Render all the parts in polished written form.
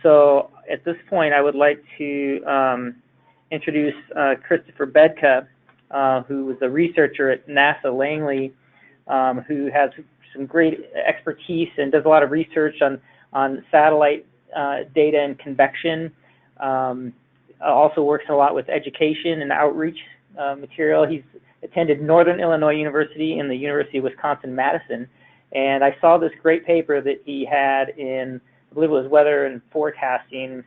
So at this point, I would like to introduce Kris Bedka, who is a researcher at NASA Langley, who has some great expertise and does a lot of research on satellite data and convection. Also works a lot with education and outreach material. He's attended Northern Illinois University and the University of Wisconsin-Madison, and I saw this great paper that he had in, I believe it was Weather and Forecasting,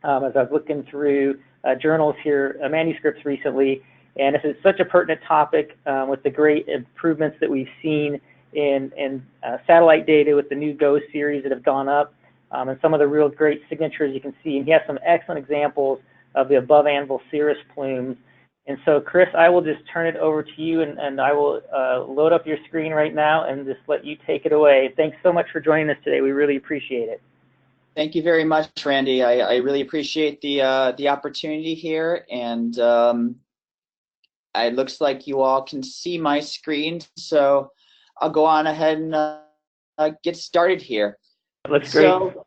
as I was looking through journals here, manuscripts recently, and this is such a pertinent topic with the great improvements that we've seen in satellite data with the new GO series that have gone up, and some of the real great signatures you can see. And he has some excellent examples of the Above-Anvil Cirrus Plumes. And so, Kris, I will just turn it over to you, and I will load up your screen right now and just let you take it away. Thanks so much for joining us today. We really appreciate it. Thank you very much, Randy. I really appreciate the opportunity here, and it looks like you all can see my screen, so I'll go on ahead and get started here. Looks great. So,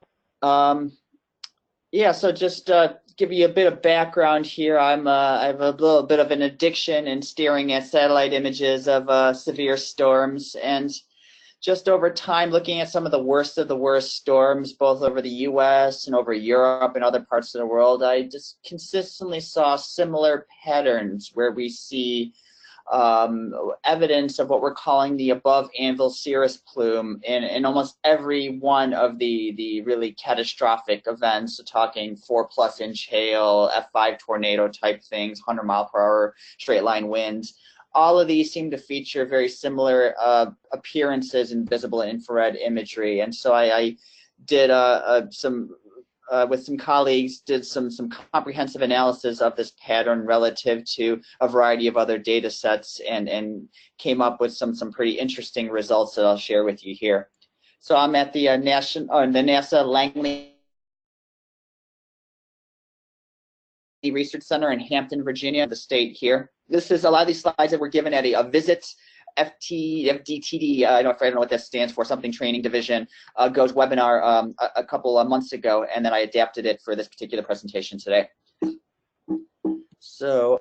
yeah, so just give you a bit of background here. I have a little bit of an addiction in staring at satellite images of severe storms, and just over time, looking at some of the worst storms, both over the U.S. and over Europe and other parts of the world, I just consistently saw similar patterns where we see evidence of what we're calling the Above-Anvil Cirrus Plume in almost every one of the really catastrophic events. So talking 4+ inch hail, F5 tornado type things, 100-mile-per-hour straight line winds. All of these seem to feature very similar appearances in visible and infrared imagery. And so I did with some colleagues, did some comprehensive analysis of this pattern relative to a variety of other data sets, and came up with some pretty interesting results that I'll share with you here. So I'm at the NASA Langley Research Center in Hampton, Virginia, the state here. This is a lot of these slides that were given at a visit. FDTD, I don't know what that stands for, something training division, GOES webinar a couple of months ago, and then I adapted it for this particular presentation today. So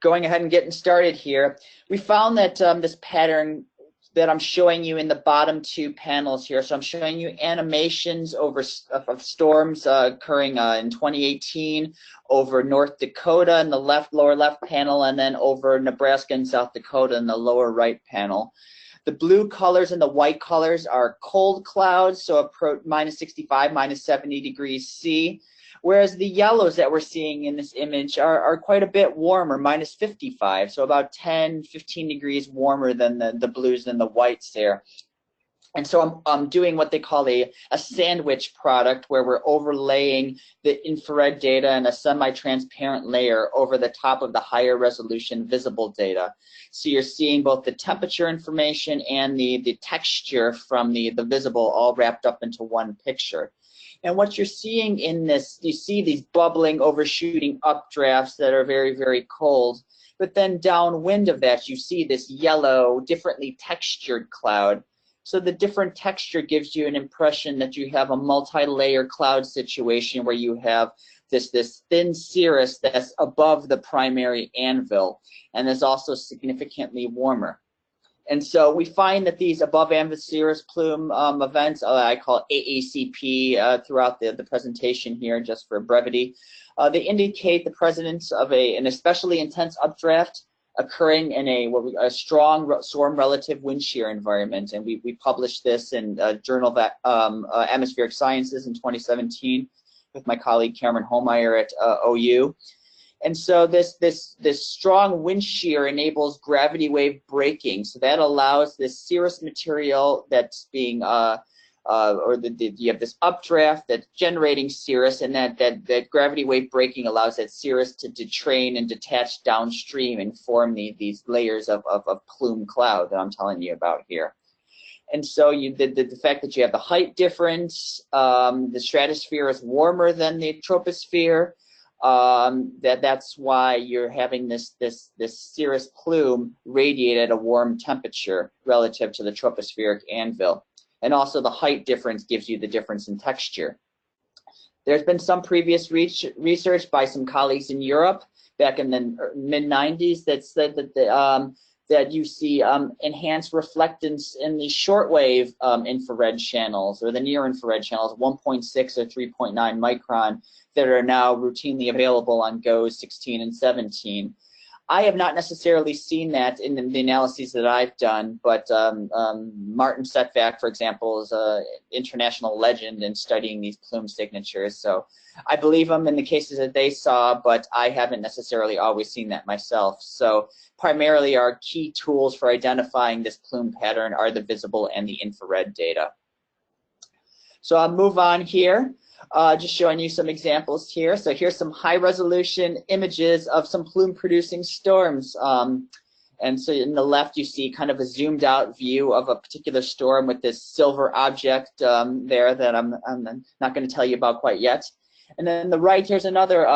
going ahead and getting started here, we found that this pattern that I'm showing you in the bottom two panels here, so I'm showing you animations of storms occurring in 2018 over North Dakota in the lower left panel, and then over Nebraska and South Dakota in the lower right panel. The blue colors and the white colors are cold clouds, so approach -65, -70 degrees C. Whereas the yellows that we're seeing in this image are quite a bit warmer, -55, so about 10, 15 degrees warmer than the blues and the whites there. And so I'm doing what they call a sandwich product, where we're overlaying the infrared data in a semi-transparent layer over the top of the higher resolution visible data. So you're seeing both the temperature information and the texture from the visible all wrapped up into one picture. And what you're seeing in this, you see these bubbling, overshooting updrafts that are very, very cold. But then downwind of that, you see this yellow, differently textured cloud. So the different texture gives you an impression that you have a multi-layer cloud situation where you have this thin cirrus that's above the primary anvil, and is also significantly warmer. And so we find that these Above-Anvil Cirrus Plume events, I call it AACP throughout the presentation here, just for brevity, they indicate the presence of an especially intense updraft occurring in a strong storm relative wind shear environment. And we published this in Journal of Atmospheric Sciences in 2017 with my colleague Cameron Holmeyer at OU. And so this strong wind shear enables gravity wave braking. So that allows this cirrus material that's being, you have this updraft that's generating cirrus, and that gravity wave braking allows that cirrus to detrain and detach downstream and form these layers of plume cloud that I'm telling you about here. And so the fact that you have the height difference, the stratosphere is warmer than the troposphere. That's why you're having this cirrus plume radiate at a warm temperature relative to the tropospheric anvil. And also the height difference gives you the difference in texture. There's been some previous research by some colleagues in Europe back in the mid-90s that said that that you see enhanced reflectance in the shortwave infrared channels or the near-infrared channels, 1.6 or 3.9 micron, that are now routinely available on GOES 16 and 17. I have not necessarily seen that in the analyses that I've done, but Martin Setvak, for example, is an international legend in studying these plume signatures. So I believe them in the cases that they saw, but I haven't necessarily always seen that myself. So primarily our key tools for identifying this plume pattern are the visible and the infrared data. So I'll move on here. Just showing you some examples here. So here's some high-resolution images of some plume-producing storms. And so in the left, you see kind of a zoomed-out view of a particular storm with this silver object there that I'm not going to tell you about quite yet. And then the right, here's another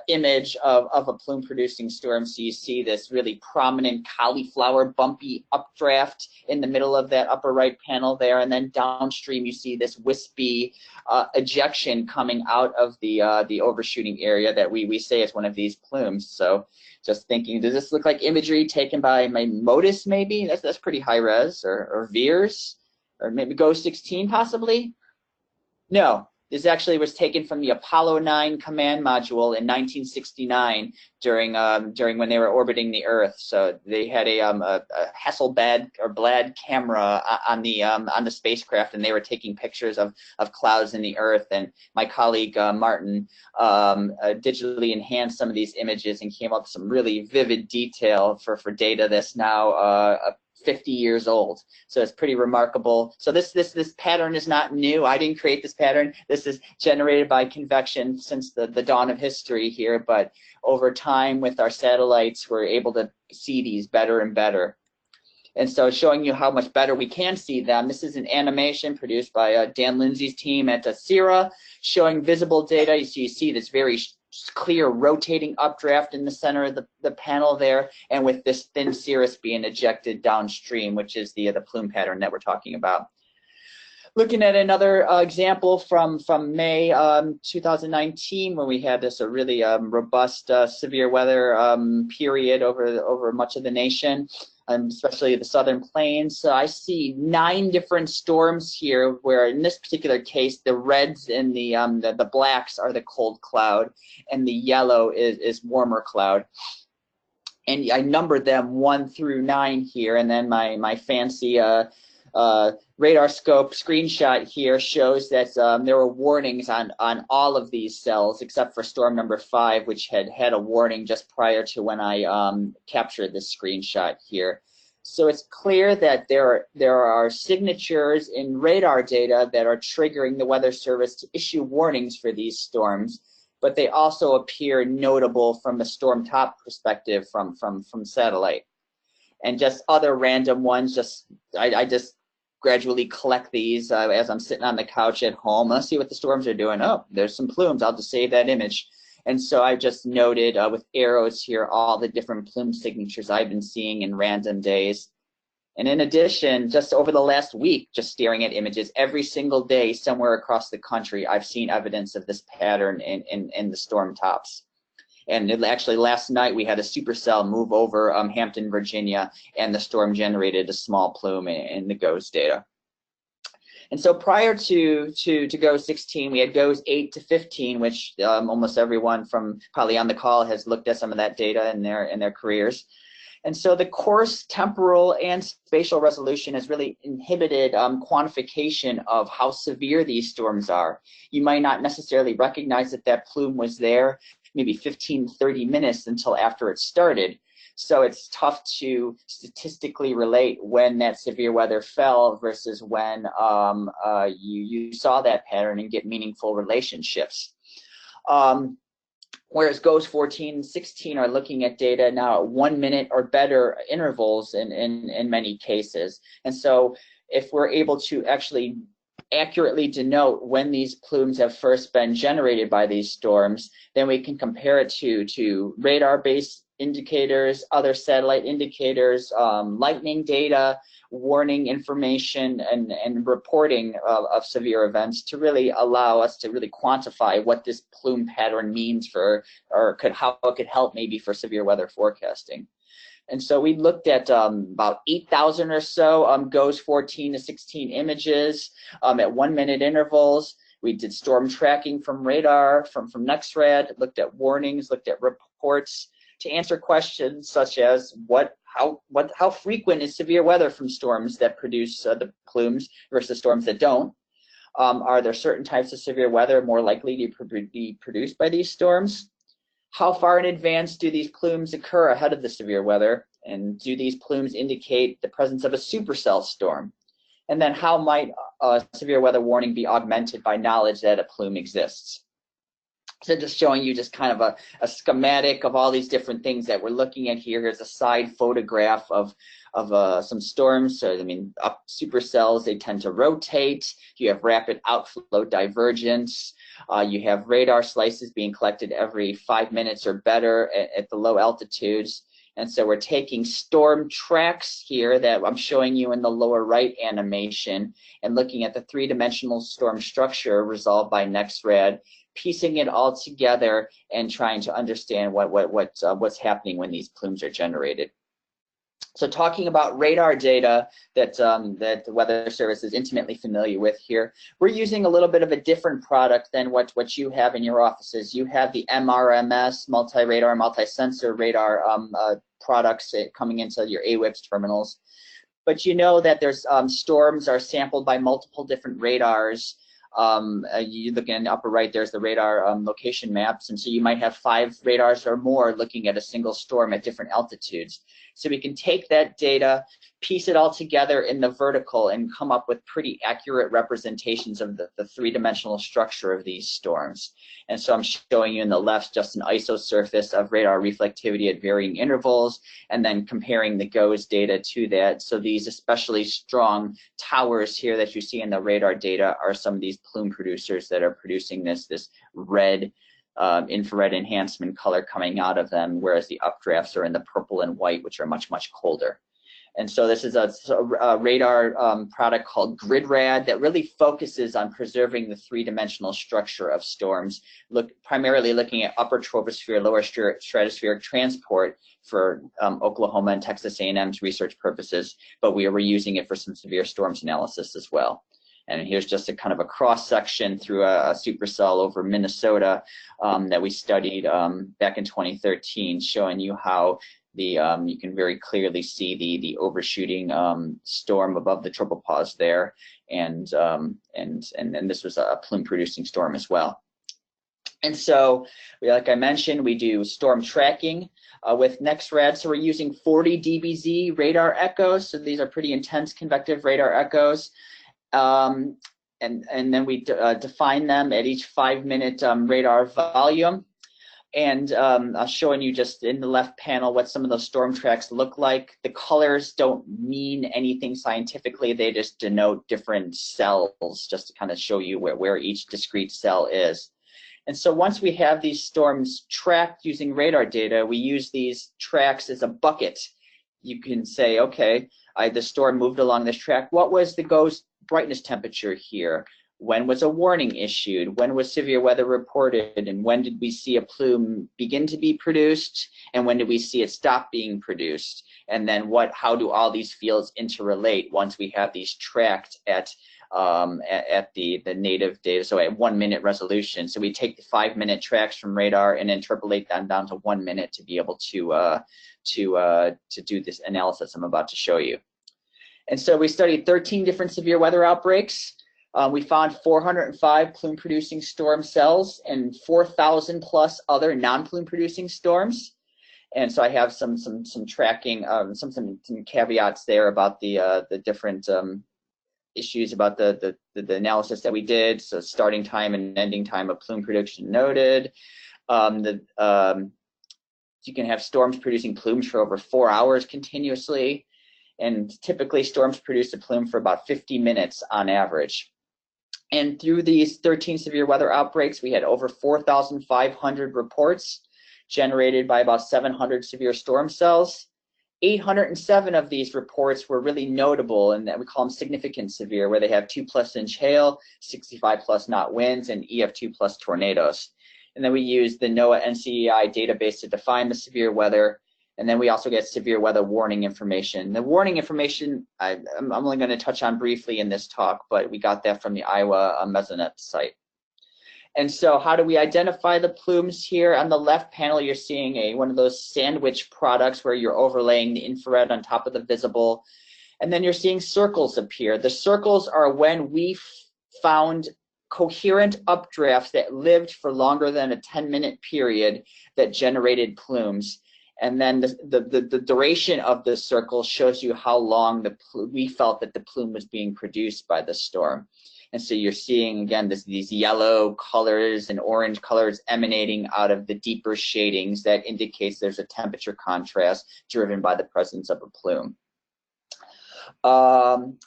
image of a plume-producing storm. So you see this really prominent cauliflower bumpy updraft in the middle of that upper right panel there. And then downstream, you see this wispy ejection coming out of the overshooting area that we say is one of these plumes. So just thinking, does this look like imagery taken by my MODIS maybe? That's pretty high res, or VIIRS, or maybe GOES 16 possibly? No. This actually was taken from the Apollo 9 command module in 1969 during when they were orbiting the Earth. So they had a Hasselblad camera on the spacecraft, and they were taking pictures of clouds in the Earth. And my colleague Martin digitally enhanced some of these images and came up with some really vivid detail for data that's now 50 years old. So it's pretty remarkable. So this pattern is not new. I didn't create this pattern. This is generated by convection since the dawn of history here, but over time with our satellites, we're able to see these better and better. And so showing you how much better we can see them, this is an animation produced by Dan Lindsay's team at CIRA, showing visible data. So you see this very clear rotating updraft in the center of the panel there, and with this thin cirrus being ejected downstream, which is the plume pattern that we're talking about. Looking at another example from May 2019, when we had this really robust severe weather period over much of the nation, especially the southern plains. So I see 9 different storms here, where in this particular case, the reds and the blacks are the cold cloud, and the yellow is warmer cloud. And I numbered them 1 through 9 here, and then my fancy radar scope screenshot here shows that there were warnings on all of these cells except for storm number 5, which had a warning just prior to when I captured this screenshot here. So it's clear that there are signatures in radar data that are triggering the Weather Service to issue warnings for these storms, but they also appear notable from a storm top perspective from satellite. And just other random ones, I just gradually collect these as I'm sitting on the couch at home. Let's see what the storms are doing. Oh, there's some plumes. I'll just save that image. And so I just noted with arrows here all the different plume signatures I've been seeing in random days. And in addition, just over the last week, just staring at images every single day somewhere across the country, I've seen evidence of this pattern in the storm tops. And actually last night we had a supercell move over Hampton, Virginia, and the storm generated a small plume in the GOES data. And so prior to GOES 16, we had GOES 8 to 15, which almost everyone from probably on the call has looked at some of that data in their careers. And so the coarse temporal and spatial resolution has really inhibited quantification of how severe these storms are. You might not necessarily recognize that plume was there maybe 15, 30 minutes until after it started. So it's tough to statistically relate when that severe weather fell versus when you saw that pattern and get meaningful relationships. Whereas GOES 14 and 16 are looking at data now at 1 minute or better intervals in many cases. And so if we're able to actually accurately denote when these plumes have first been generated by these storms, then we can compare it to radar-based indicators, other satellite indicators, lightning data, warning information, and reporting of severe events to really allow us to really quantify what this plume pattern means for, or how it could help maybe for severe weather forecasting. And so we looked at about 8,000 or so GOES 14 to 16 images at 1 minute intervals. We did storm tracking from radar, from NexRad, looked at warnings, looked at reports to answer questions such as how frequent is severe weather from storms that produce the plumes versus storms that don't? Are there certain types of severe weather more likely to be produced by these storms? How far in advance do these plumes occur ahead of the severe weather? And do these plumes indicate the presence of a supercell storm? And then how might a severe weather warning be augmented by knowledge that a plume exists? So just showing you just kind of a schematic of all these different things that we're looking at here. Here's a side photograph of some storms. So I mean, up supercells, they tend to rotate. You have rapid outflow divergence. You have radar slices being collected every 5 minutes or better at the low altitudes. And so we're taking storm tracks here that I'm showing you in the lower right animation and looking at the three-dimensional storm structure resolved by NexRad, piecing it all together and trying to understand what's happening when these plumes are generated. So talking about radar data that the Weather Service is intimately familiar with here, we're using a little bit of a different product than what you have in your offices. You have the MRMS, multi-radar, multi-sensor radar products coming into your AWIPS terminals. But you know that there's storms are sampled by multiple different radars. You look in the upper right, there's the radar location maps, and so you might have 5 radars or more looking at a single storm at different altitudes. So we can take that data, piece it all together in the vertical, and come up with pretty accurate representations of the three-dimensional structure of these storms. And so I'm showing you in the left just an isosurface of radar reflectivity at varying intervals, and then comparing the GOES data to that. So these especially strong towers here that you see in the radar data are some of these plume producers that are producing this red infrared enhancement color coming out of them, whereas the updrafts are in the purple and white, which are much, much colder. And so this is a radar product called GridRad that really focuses on preserving the three-dimensional structure of storms, primarily looking at upper troposphere, lower stratospheric transport for Oklahoma and Texas A&M's research purposes, but we were using it for some severe storms analysis as well. And here's just a kind of a cross-section through a supercell over Minnesota that we studied back in 2013, showing you how you can very clearly see the overshooting storm above the tropopause there, and this was a plume-producing storm as well. And so, like I mentioned, we do storm tracking with NexRad. So we're using 40 dBz radar echoes. So these are pretty intense convective radar echoes. And then we define them at each 5-minute radar volume. And I'm showing you just in the left panel what some of those storm tracks look like. The colors don't mean anything scientifically. They just denote different cells, just to kind of show you where each discrete cell is. And so once we have these storms tracked using radar data, we use these tracks as a bucket. You can say, okay, the storm moved along this track. What was the GOES brightness temperature here? When was a warning issued? When was severe weather reported? And when did we see a plume begin to be produced? And when did we see it stop being produced? And then how do all these fields interrelate once we have these tracked at the native data, so at 1 minute resolution? So we take the 5-minute tracks from radar and interpolate them down to 1 minute to be able to do this analysis I'm about to show you. And so we studied 13 different severe weather outbreaks. We found 405 plume-producing storm cells and 4,000 plus other non-plume-producing storms. And so I have some tracking, some caveats there about the different issues about the analysis that we did. So starting time and ending time of plume production noted. You can have storms producing plumes for over 4 hours continuously. And typically storms produce a plume for about 50 minutes on average. And through these 13 severe weather outbreaks, we had over 4,500 reports generated by about 700 severe storm cells. 807 of these reports were really notable, and that we call them significant severe, where they have 2+ inch hail, 65+ knot winds, and EF2+ tornadoes. And then we use the NOAA NCEI database to define the severe weather, and then we also get severe weather warning information. The warning information I'm only going to touch on briefly in this talk, but we got that from the Iowa Mesonet site. And so how do we identify the plumes here? On the left panel, you're seeing one of those sandwich products where you're overlaying the infrared on top of the visible. And then you're seeing circles appear. The circles are when we found coherent updrafts that lived for longer than a 10-minute period that generated plumes. And then the duration of the circle shows you how long we felt that the plume was being produced by the storm. And so you're seeing, again, these yellow colors and orange colors emanating out of the deeper shadings that indicates there's a temperature contrast driven by the presence of a plume. And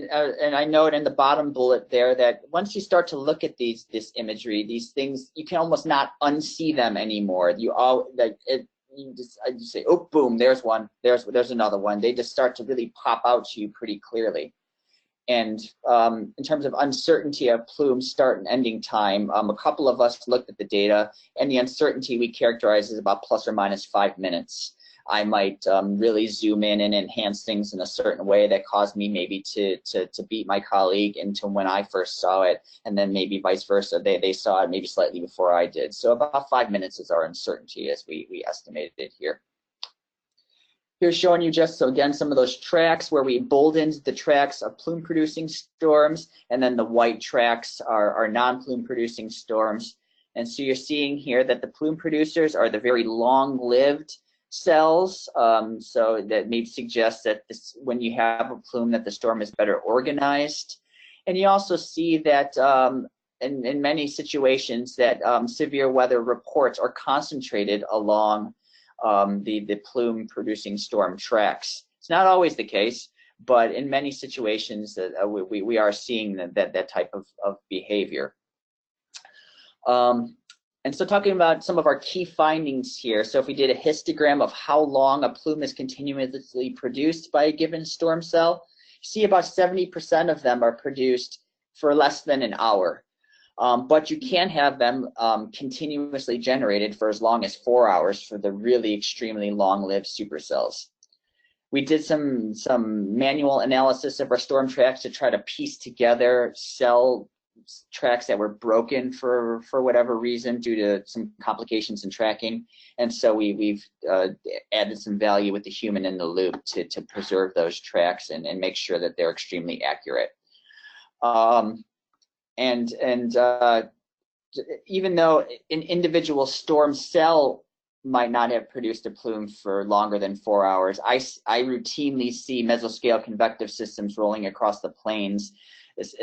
I note in the bottom bullet there that once you start to look at this imagery, these things, you can almost not unsee them anymore. You just say, oh, boom, there's one, there's another one. They just start to really pop out to you pretty clearly. And in terms of uncertainty of plume start and ending time, a couple of us looked at the data, and the uncertainty we characterize as about ±5 minutes. I might really zoom in and enhance things in a certain way that caused me maybe to beat my colleague into when I first saw it, and then maybe vice versa. They saw it maybe slightly before I did. So about 5 minutes is our uncertainty as we estimated it here. Here's showing you just, so again, some of those tracks where we boldened the tracks of plume-producing storms, and then the white tracks are non-plume producing storms. And so you're seeing here that the plume producers are the very long-lived cells, so that may suggest that when you have a plume that the storm is better organized. And you also see that in many situations that severe weather reports are concentrated along the plume producing storm tracks. It's not always the case, but in many situations that we are seeing that type of behavior. And so talking about some of our key findings here, so if we did a histogram of how long a plume is continuously produced by a given storm cell, you see about 70% of them are produced for less than an hour. But you can have them continuously generated for as long as 4 hours for the really extremely long-lived supercells. We did some manual analysis of our storm tracks to try to piece together cell tracks that were broken for whatever reason due to some complications in tracking. And so we've added some value with the human in the loop to preserve those tracks and make sure that they're extremely accurate. Even though an individual storm cell might not have produced a plume for longer than 4 hours, I routinely see mesoscale convective systems rolling across the plains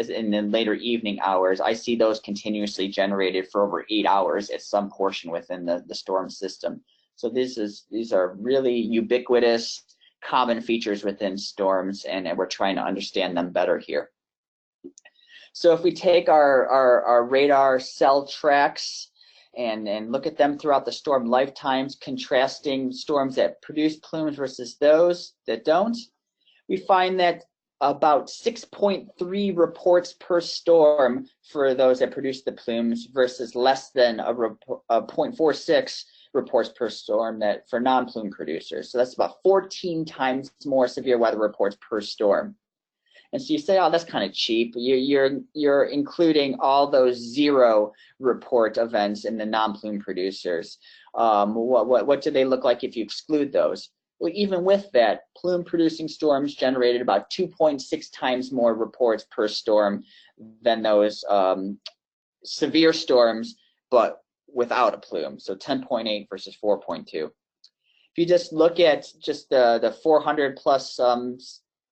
in the later evening hours. I see those continuously generated for over 8 hours at some portion within the storm system. So these are really ubiquitous, common features within storms, and we're trying to understand them better here. So if we take our radar cell tracks and look at them throughout the storm lifetimes, contrasting storms that produce plumes versus those that don't, we find that about 6.3 reports per storm for those that produce the plumes versus less than 0.46 reports per storm for non-plume producers. So that's about 14 times more severe weather reports per storm. And so you say, oh, that's kind of cheap. You're including all those 0 report events in the non-plume producers. What do they look like if you exclude those? Well, even with that, plume-producing storms generated about 2.6 times more reports per storm than those severe storms, but without a plume. So 10.8 versus 4.2. If you just look at just the 400 plus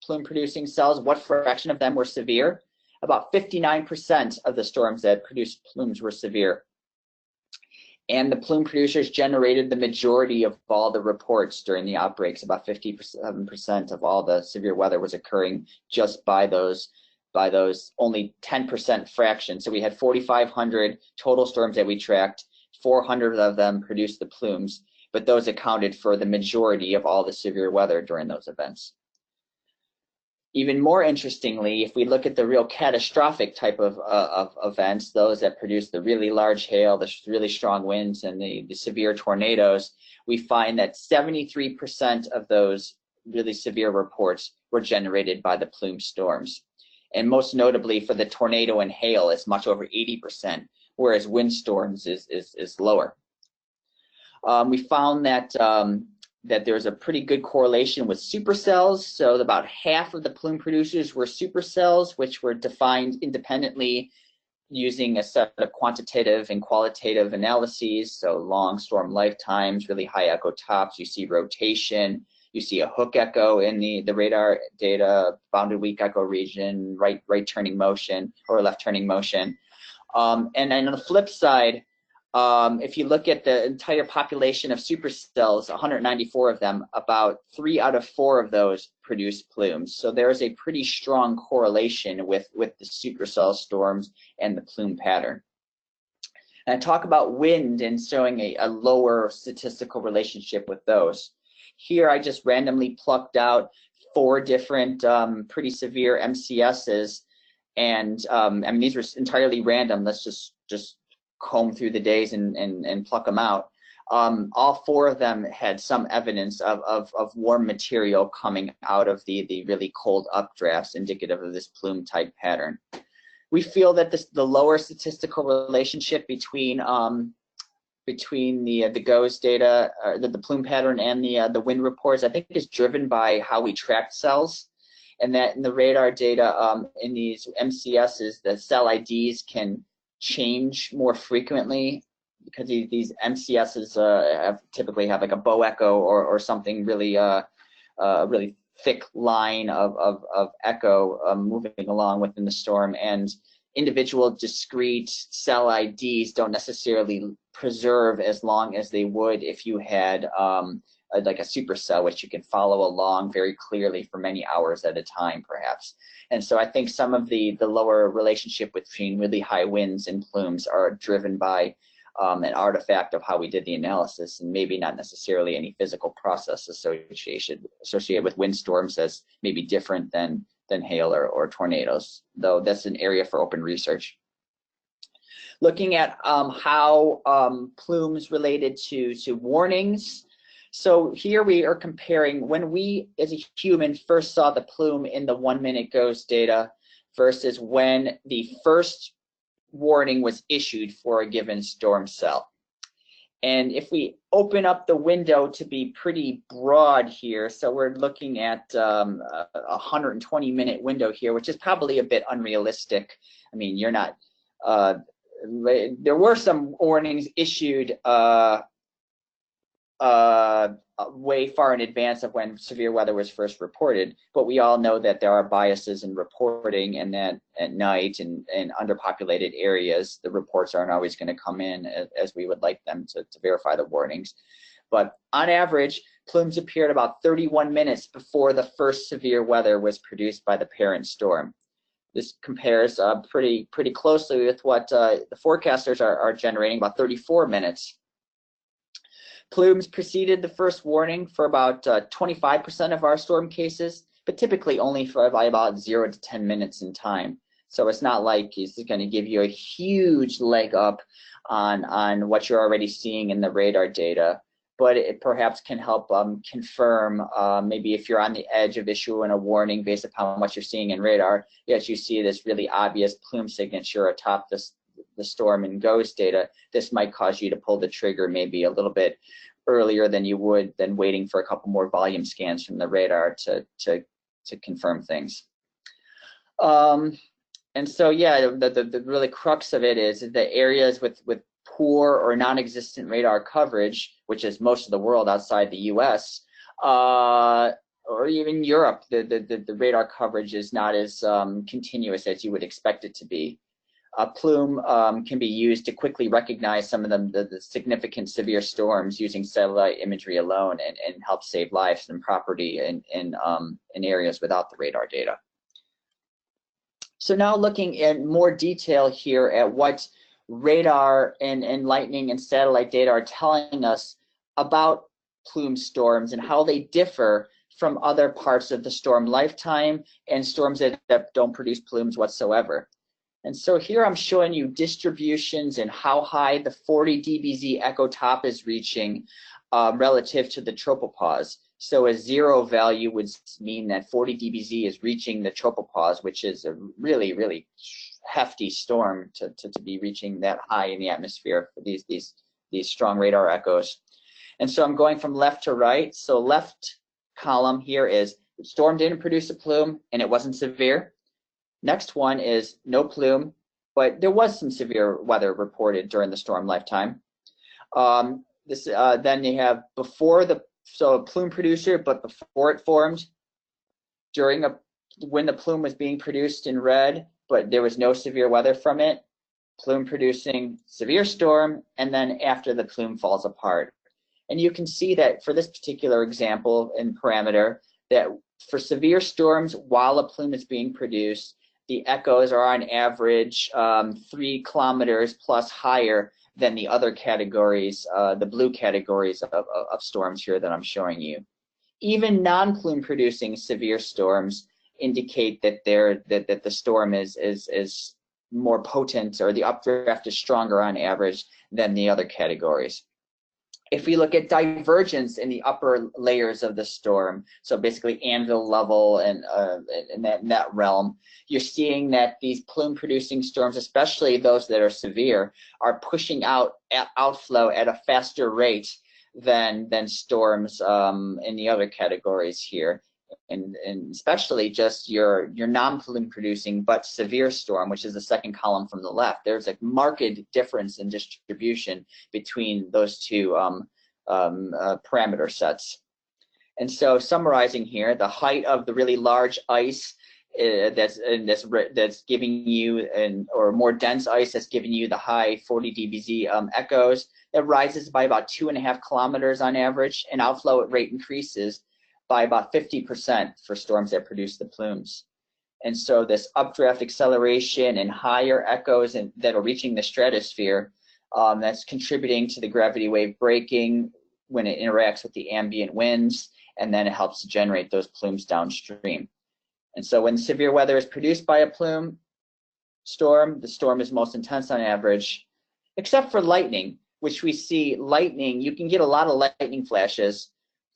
plume-producing cells, what fraction of them were severe? About 59% of the storms that produced plumes were severe. And the plume producers generated the majority of all the reports during the outbreaks. About 57% of all the severe weather was occurring just by those only 10% fraction. So we had 4,500 total storms that we tracked. 400 of them produced the plumes, but those accounted for the majority of all the severe weather during those events. Even more interestingly, if we look at the real catastrophic type of events, those that produce the really large hail, the really strong winds, and the severe tornadoes, we find that 73% of those really severe reports were generated by the plume storms. And most notably for the tornado and hail, it's much over 80%, whereas windstorms is lower. We found that that there's a pretty good correlation with supercells. So about half of the plume producers were supercells, which were defined independently using a set of quantitative and qualitative analyses. So long storm lifetimes, really high echo tops. You see rotation. You see a hook echo in the radar data, bounded weak echo region, right turning motion or left turning motion. And then on the flip side, if you look at the entire population of supercells, 194 of them, about 3 out of 4 of those produce plumes. So there's a pretty strong correlation with the supercell storms and the plume pattern. And I talk about wind and showing a lower statistical relationship with those. Here I just randomly plucked out 4 different pretty severe MCSs, and I mean, these were entirely random. Let's just comb through the days and pluck them out. All 4 of them had some evidence of warm material coming out of the really cold updrafts, indicative of this plume type pattern. We feel that the lower statistical relationship between the GOES data, the plume pattern, and the wind reports, I think is driven by how we track cells, and that in the radar data in these MCSs, the cell IDs can change more frequently because these MCSs typically have like a bow echo or something really really thick line of echo moving along within the storm, and individual discrete cell IDs don't necessarily preserve as long as they would if you had like a supercell, which you can follow along very clearly for many hours at a time, perhaps. And so I think some of the lower relationship between really high winds and plumes are driven by an artifact of how we did the analysis, and maybe not necessarily any physical process associated with windstorms as maybe different than hail or tornadoes, though that's an area for open research. Looking at how plumes related to warnings. So here we are comparing when we as a human first saw the plume in the 1-minute GOES data versus when the first warning was issued for a given storm cell. And if we open up the window to be pretty broad here, so we're looking at a 120-minute window here, which is probably a bit unrealistic. I mean, you're not, there were some warnings issued way far in advance of when severe weather was first reported, but we all know that there are biases in reporting, and that at night and underpopulated areas, the reports aren't always going to come in as we would like them to verify the warnings. But on average, plumes appeared about 31 minutes before the first severe weather was produced by the parent storm. This compares pretty closely with what the forecasters are generating, about 34 minutes. Plumes preceded the first warning for about 25% of our storm cases, but typically only by about 0 to 10 minutes in time. So it's not like it's going to give you a huge leg up on what you're already seeing in the radar data, but it perhaps can help confirm maybe if you're on the edge of issuing a warning based upon what you're seeing in radar, yet you see this really obvious plume signature atop the storm in GOES data. This might cause you to pull the trigger maybe a little bit earlier than you would than waiting for a couple more volume scans from the radar to confirm things. And so yeah, the really crux of it is the areas with poor or non-existent radar coverage, which is most of the world outside the US, or even Europe, the radar coverage is not as continuous as you would expect it to be. A plume can be used to quickly recognize some of the significant severe storms using satellite imagery alone, and help save lives and property in areas without the radar data. So now looking in more detail here at what radar and lightning and satellite data are telling us about plume storms and how they differ from other parts of the storm lifetime and storms that don't produce plumes whatsoever. And so here I'm showing you distributions and how high the 40 dBz echo top is reaching relative to the tropopause. So a 0 value would mean that 40 dBz is reaching the tropopause, which is a really, really hefty storm to be reaching that high in the atmosphere for these strong radar echoes. And so I'm going from left to right. So left column here is the storm didn't produce a plume and it wasn't severe. Next one is no plume, but there was some severe weather reported during the storm lifetime. Then you have before so a plume producer, but before it formed, when the plume was being produced in red, but there was no severe weather from it, plume producing severe storm, and then after the plume falls apart. And you can see that for this particular example and parameter, that for severe storms, while a plume is being produced, the echoes are on average 3 kilometers plus higher than the other categories, the blue categories of storms here that I'm showing you. Even non-plume producing severe storms indicate that that the storm is more potent, or the updraft is stronger on average than the other categories. If we look at divergence in the upper layers of the storm, so basically anvil level and in that realm, you're seeing that these plume-producing storms, especially those that are severe, are pushing out outflow at a faster rate than storms in the other categories here. And especially just your non-plume producing but severe storm, which is the second column from the left. There's a marked difference in distribution between those two parameter sets. And so summarizing here, the height of the really large ice that's giving you, or more dense ice that's giving you the high 40 dBz echoes, that rises by about 2.5 kilometers on average, and outflow rate increases by about 50% for storms that produce the plumes. And so this updraft acceleration and higher echoes that are reaching the stratosphere, that's contributing to the gravity wave breaking when it interacts with the ambient winds, and then it helps to generate those plumes downstream. And so when severe weather is produced by a plume storm, the storm is most intense on average, except for lightning, which we see lightning, you can get a lot of lightning flashes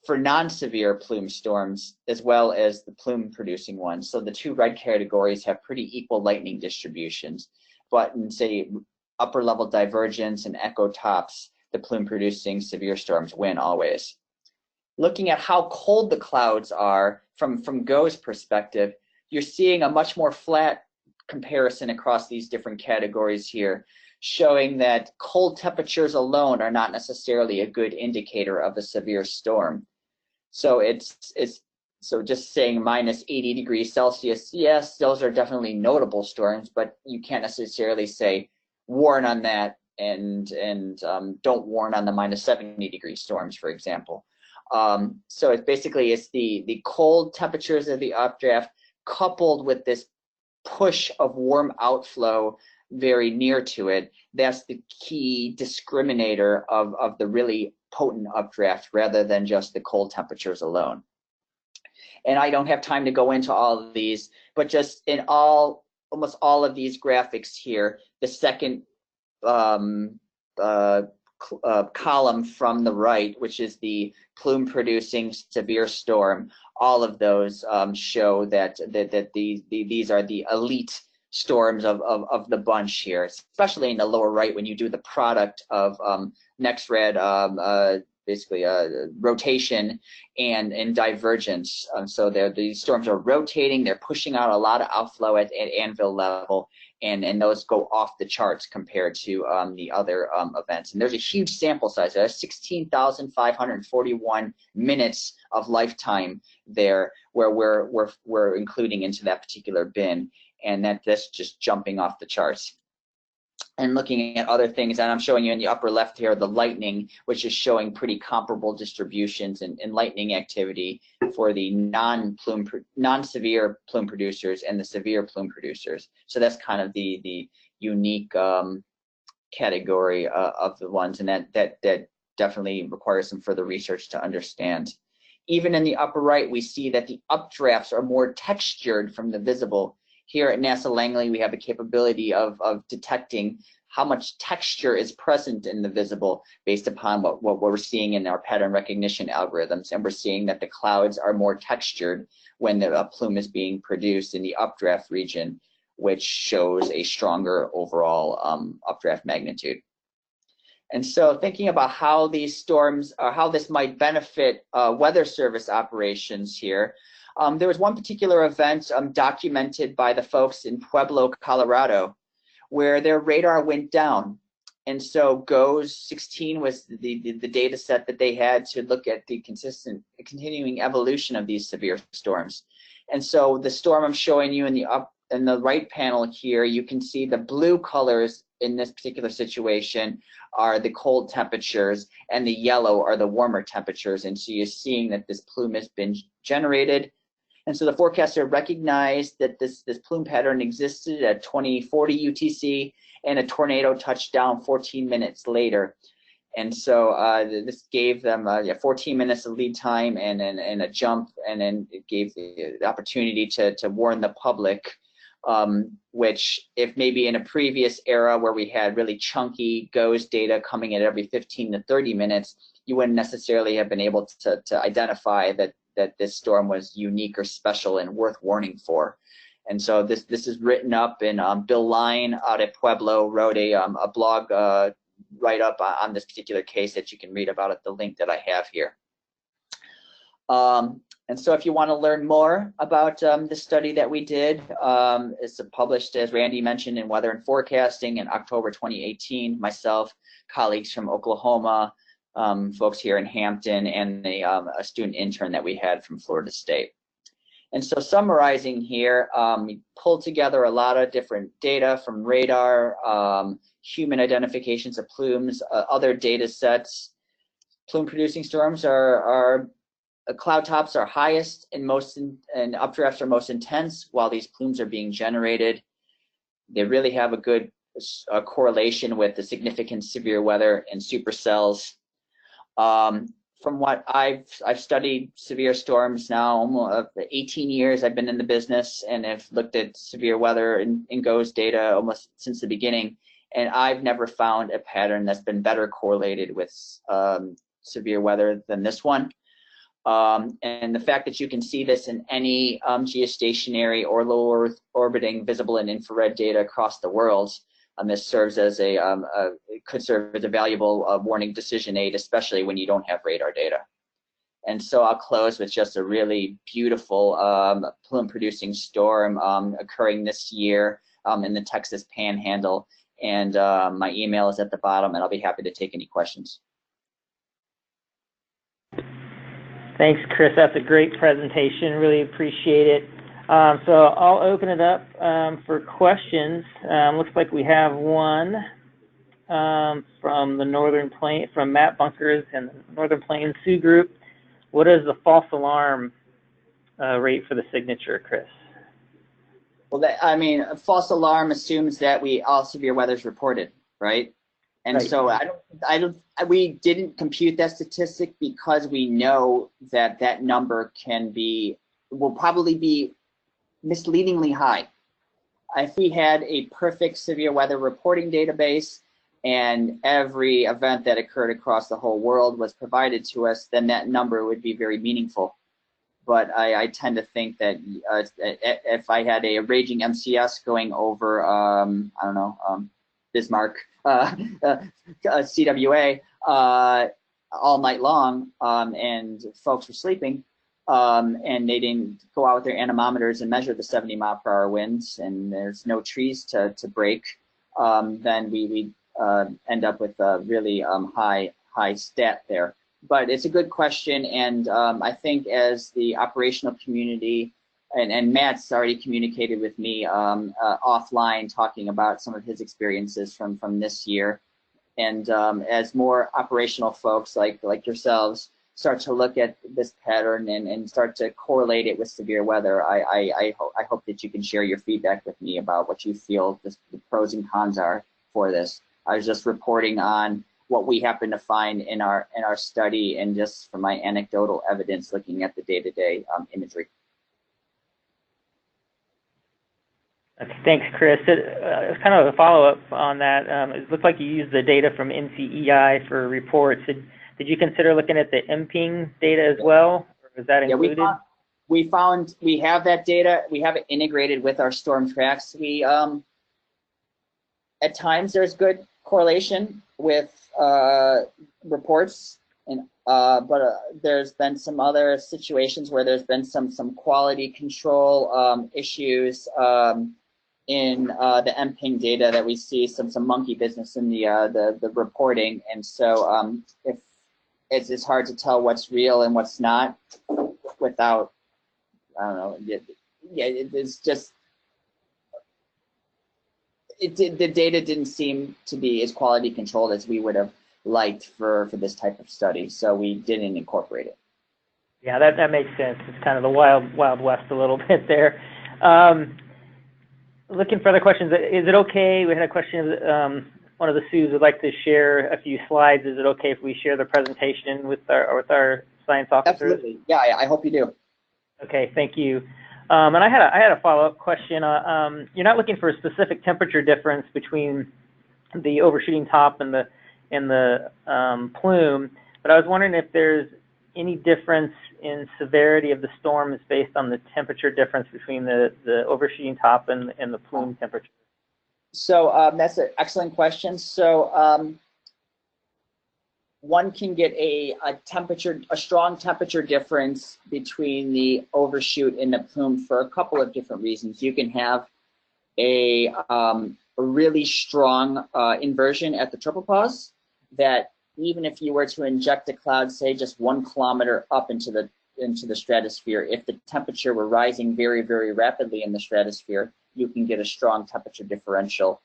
for non-severe plume storms as well as the plume-producing ones. So the two red categories have pretty equal lightning distributions. But in, say, upper-level divergence and echo tops, the plume-producing severe storms win always. Looking at how cold the clouds are from GOES perspective, you're seeing a much more flat comparison across these different categories here, showing that cold temperatures alone are not necessarily a good indicator of a severe storm. So so just saying minus 80 degrees Celsius, yes, those are definitely notable storms, but you can't necessarily say warn on that and don't warn on the minus 70 degree storms, for example. So it's basically the cold temperatures of the updraft coupled with this push of warm outflow very near to it. That's the key discriminator of the really potent updraft rather than just the cold temperatures alone. And I don't have time to go into all of these, but just in almost all of these graphics here, the second column from the right, which is the plume producing severe storm, all of those show that these are the elite storms of the bunch here, especially in the lower right when you do the product of next red, basically rotation and divergence. So these storms are rotating, they're pushing out a lot of outflow at anvil level, and those go off the charts compared to the other events. And there's a huge sample size. There's 16,541 minutes of lifetime there where we're including into that particular bin, and that's just jumping off the charts. And looking at other things, and I'm showing you in the upper left here, the lightning, which is showing pretty comparable distributions in lightning activity for the non-severe plume producers and the severe plume producers. So that's kind of the unique category of the ones, and that definitely requires some further research to understand. Even in the upper right, we see that the updrafts are more textured from the visible. Here at NASA Langley, we have the capability of detecting how much texture is present in the visible based upon what we're seeing in our pattern recognition algorithms. And we're seeing that the clouds are more textured when the plume is being produced in the updraft region, which shows a stronger overall updraft magnitude. And so thinking about how these storms, or how this might benefit weather service operations here, there was one particular event documented by the folks in Pueblo, Colorado, where their radar went down. And so GOES 16 was the data set that they had to look at the continuing evolution of these severe storms. And so the storm I'm showing you in the right panel here, you can see the blue colors in this particular situation are the cold temperatures, and the yellow are the warmer temperatures. And so you're seeing that this plume has been generated. And so the forecaster recognized that this plume pattern existed at 2040 UTC, and a tornado touched down 14 minutes later. And so this gave them 14 minutes of lead time and a jump, and then it gave the opportunity to warn the public, which if maybe in a previous era where we had really chunky GOES data coming in every 15 to 30 minutes, you wouldn't necessarily have been able to identify that this storm was unique or special and worth warning for. And so this is written up, and Bill Line out at Pueblo wrote a blog write-up on this particular case that you can read about at the link that I have here. And so if you want to learn more about the study that we did, it's published, as Randy mentioned, in Weather and Forecasting in October 2018. Myself, colleagues from Oklahoma, folks here in Hampton, and a student intern that we had from Florida State. And so summarizing here, we pulled together a lot of different data from radar, human identifications of plumes, other data sets. Plume producing storms are cloud tops are highest and updrafts are most intense while these plumes are being generated. They really have a good correlation with the significant severe weather and supercells. From what I've studied severe storms now, almost 18 years I've been in the business, and have looked at severe weather in GOES data almost since the beginning, and I've never found a pattern that's been better correlated with severe weather than this one. And the fact that you can see this in any geostationary or low Earth orbiting visible and infrared data across the world, this serves as it could serve as a valuable warning decision aid, especially when you don't have radar data. And so I'll close with just a really beautiful plume-producing storm occurring this year in the Texas Panhandle. And my email is at the bottom, and I'll be happy to take any questions. Thanks, Kris. That's a great presentation. Really appreciate it. So I'll open it up for questions. Looks like we have one from the Northern Plains, from Matt Bunkers and the Northern Plains Sioux Group. What is the false alarm rate for the signature, Kris? Well, I mean, a false alarm assumes that all severe weather is reported, right? And right. So we didn't compute that statistic because we know that number will probably be misleadingly high. If we had a perfect severe weather reporting database and every event that occurred across the whole world was provided to us, then that number would be very meaningful. But I tend to think that if I had a raging MCS going over, I don't know, Bismarck, CWA all night long, and folks were sleeping, and they didn't go out with their anemometers and measure the 70-mile-per-hour winds, and there's no trees to break, then we end up with a really high stat there. But it's a good question, and I think as the operational community, and Matt's already communicated with me offline, talking about some of his experiences from this year, and as more operational folks like yourselves start to look at this pattern and start to correlate it with severe weather, I hope that you can share your feedback with me about what you feel the pros and cons are for this. I was just reporting on what we happen to find in our study, and just from my anecdotal evidence looking at the day-to-day imagery. Okay, thanks, Kris. It's kind of a follow-up on that. It looked like you used the data from NCEI for reports. Did you consider looking at the MPing data as well, or was that included? Yeah, we have that data. We have it integrated with our storm tracks. We at times there's good correlation with reports, and but there's been some other situations where there's been some quality control issues in the MPing data that we see some monkey business in the reporting, and so if it's hard to tell what's real and what's not without, I don't know. Yeah, it's just the data didn't seem to be as quality controlled as we would have liked for this type of study, so we didn't incorporate it. Yeah, that makes sense. It's kind of the wild west a little bit there. Looking for other questions. Is it okay? We had a question. One of the Sues would like to share a few slides. Is it okay if we share the presentation with our science officers? Absolutely. Yeah, I hope you do. Okay, thank you. And I had a follow-up question. You're not looking for a specific temperature difference between the overshooting top and the plume, but I was wondering if there's any difference in severity of the storms based on the temperature difference between the overshooting top and the plume temperature. So that's an excellent question. So one can get a strong temperature difference between the overshoot and the plume for a couple of different reasons. You can have a really strong inversion at the tropopause that even if you were to inject a cloud, say just 1 kilometer up into the stratosphere, if the temperature were rising very, very rapidly in the stratosphere, you can get a strong temperature differential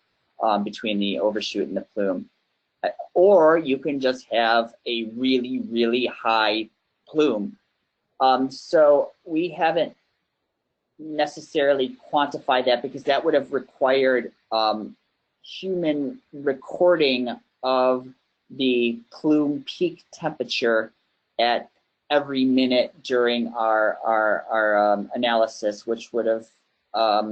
between the overshoot and the plume. Or you can just have a really, really high plume. So we haven't necessarily quantified that because that would have required human recording of the plume peak temperature at every minute during our analysis, which would have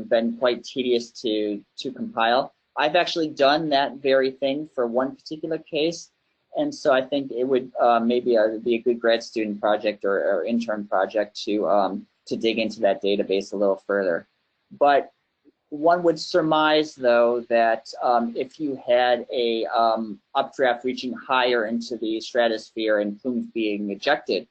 been quite tedious to compile. I've actually done that very thing for one particular case, and so I think it would maybe be a good grad student project or intern project to dig into that database a little further. But one would surmise, though, that if you had a updraft reaching higher into the stratosphere and plumes being ejected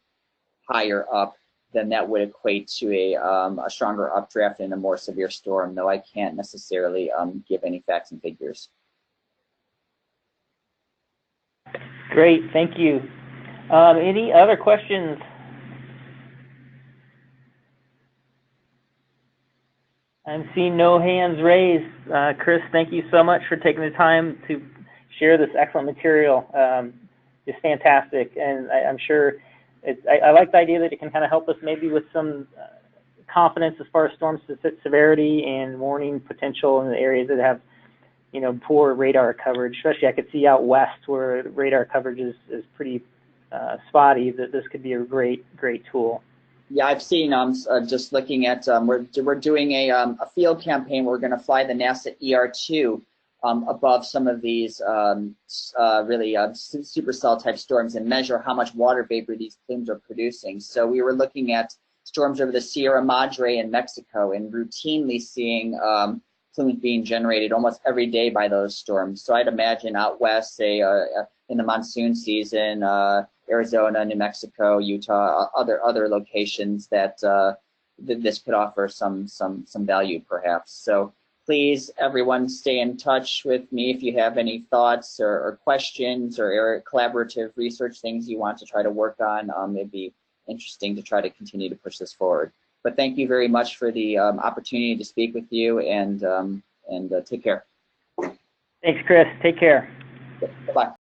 higher up, then that would equate to a stronger updraft and a more severe storm, though I can't necessarily give any facts and figures. Great, thank you. Any other questions? I'm seeing no hands raised. Kris, thank you so much for taking the time to share this excellent material. It's fantastic, and I'm sure I like the idea that it can kind of help us maybe with some confidence as far as storm severity and warning potential in the areas that have, poor radar coverage. Especially I could see out west where radar coverage is pretty spotty, that this could be a great tool. Yeah, I've seen, just looking at, we're doing a field campaign. We're going to fly the NASA ER2 above some of these really supercell type storms and measure how much water vapor these plumes are producing. So we were looking at storms over the Sierra Madre in Mexico and routinely seeing plumes being generated almost every day by those storms. So I'd imagine out west, say in the monsoon season, Arizona, New Mexico, Utah, other locations that this could offer some value perhaps. So please, everyone, stay in touch with me if you have any thoughts or questions or collaborative research things you want to try to work on. It'd be interesting to try to continue to push this forward. But thank you very much for the opportunity to speak with you, and take care. Thanks, Kris. Take care. Bye.